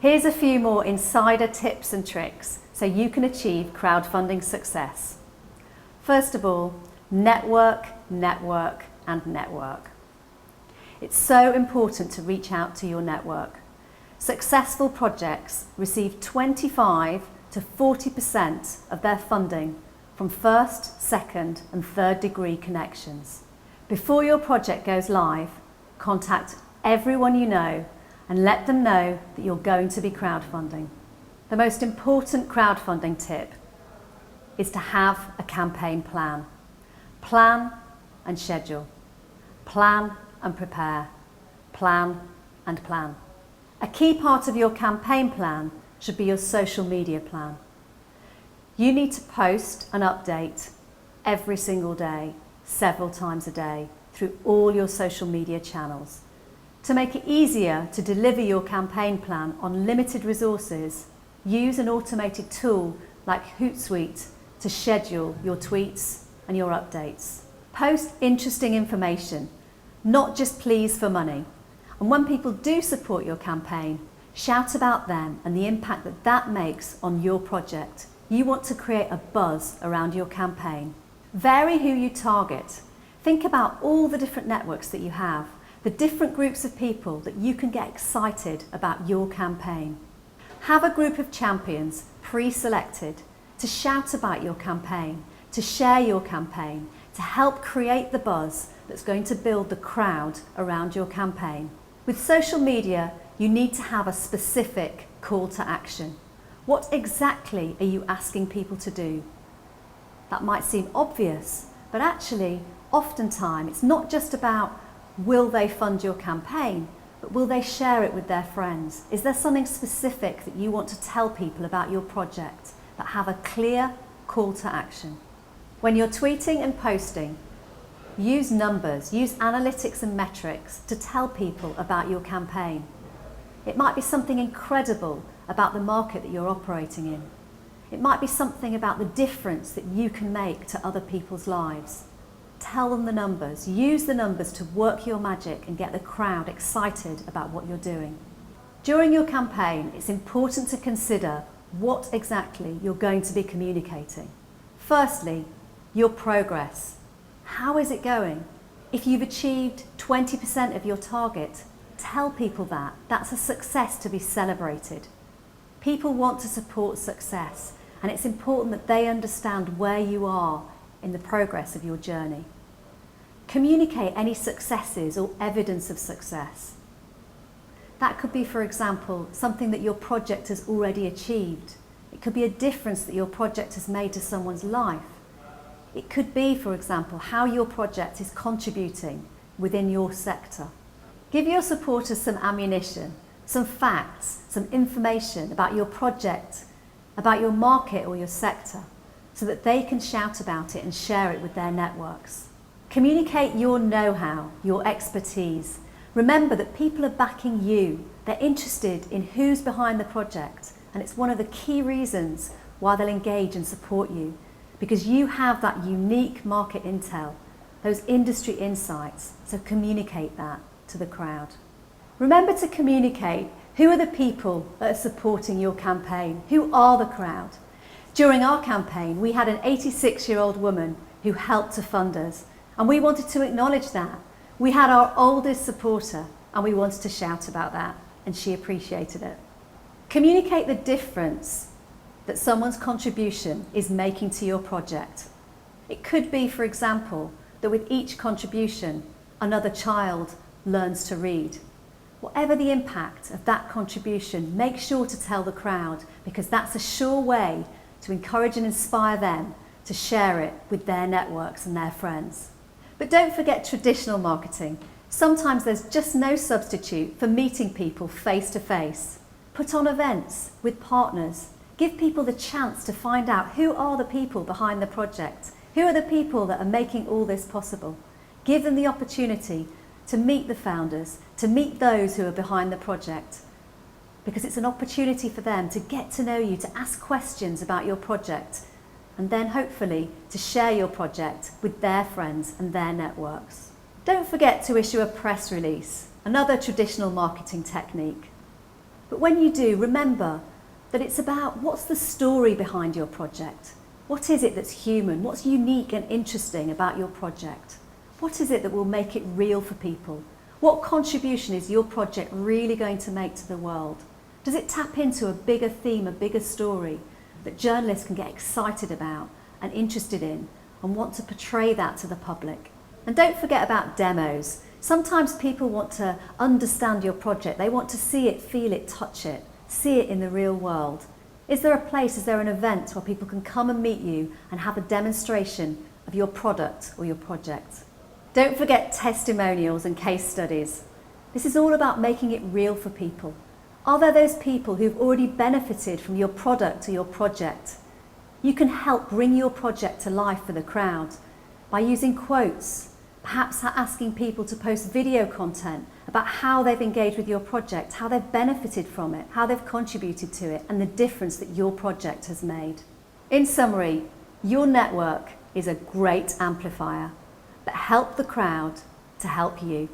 Here's a few more insider tips and tricks so you can achieve crowdfunding success. First of all, network, network, and network. It's so important to reach out to your network. Successful projects receive 25 to 40% of their funding from first, second, and third degree connections. Before your project goes live, contact everyone you know and let them know that you're going to be crowdfunding. The most important crowdfunding tip is to have a campaign plan. Plan and schedule. Plan and prepare. Plan and plan. A key part of your campaign plan should be your social media plan. You need to post and update every single day, several times a day, through all your social media channels. To make it easier to deliver your campaign plan on limited resources, use an automated tool like Hootsuite to schedule your tweets and your updates. Post interesting information, not just pleas for money. And when people do support your campaign, shout about them and the impact that that makes on your project. You want to create a buzz around your campaign. Vary who you target. Think about all the different networks that you have, the different groups of people that you can get excited about your campaign. Have a group of champions pre-selected to shout about your campaign, to share your campaign, to help create the buzz that's going to build the crowd around your campaign. With social media, you need to have a specific call to action. What exactly are you asking people to do? That might seem obvious, but actually, oftentimes, it's not just about will they fund your campaign, but will they share it with their friends? Is there something specific that you want to tell people about your project that have a clear call to action? When you're tweeting and posting, use numbers, use analytics and metrics to tell people about your campaign. It might be something incredible about the market that you're operating in. It might be something about the difference that you can make to other people's lives. Tell them the numbers. Use the numbers to work your magic and get the crowd excited about what you're doing. During your campaign, it's important to consider what exactly you're going to be communicating. Firstly, your progress. How is it going? If you've achieved 20% of your target, tell people that. That's a success to be celebrated. People want to support success, and it's important that they understand where you are in the progress of your journey. Communicate any successes or evidence of success. That could be, for example, something that your project has already achieved. It could be a difference that your project has made to someone's life. It could be, for example, how your project is contributing within your sector. Give your supporters some ammunition, some facts, some information about your project, about your market or your sector, so that they can shout about it and share it with their networks. Communicate your know-how, your expertise. Remember that people are backing you. They're interested in who's behind the project, and it's one of the key reasons why they'll engage and support you, because you have that unique market intel, those industry insights, so communicate that to the crowd. Remember to communicate who are the people that are supporting your campaign, who are the crowd. During our campaign, we had an 86-year-old woman who helped to fund us, and we wanted to acknowledge that. We had our oldest supporter, and we wanted to shout about that, and she appreciated it. Communicate the difference that someone's contribution is making to your project. It could be, for example, that with each contribution, another child learns to read. Whatever the impact of that contribution, make sure to tell the crowd, because that's a sure way to encourage and inspire them to share it with their networks and their friends. But don't forget traditional marketing. Sometimes there's just no substitute for meeting people face to face. Put on events with partners. Give people the chance to find out who are the people behind the project. Who are the people that are making all this possible? Give them the opportunity to meet the founders, to meet those who are behind the project, because it's an opportunity for them to get to know you, to ask questions about your project, and then hopefully to share your project with their friends and their networks. Don't forget to issue a press release, another traditional marketing technique. But when you do, remember that it's about what's the story behind your project. What is it that's human? What's unique and interesting about your project? What is it that will make it real for people? What contribution is your project really going to make to the world? Does it tap into a bigger theme, a bigger story that journalists can get excited about and interested in and want to portray that to the public? And don't forget about demos. Sometimes people want to understand your project. They want to see it, feel it, touch it, see it in the real world. Is there a place, is there an event where people can come and meet you and have a demonstration of your product or your project? Don't forget testimonials and case studies. This is all about making it real for people. Are there those people who've already benefited from your product or your project? You can help bring your project to life for the crowd by using quotes, perhaps asking people to post video content about how they've engaged with your project, how they've benefited from it, how they've contributed to it, and the difference that your project has made. In summary, your network is a great amplifier, but help the crowd to help you.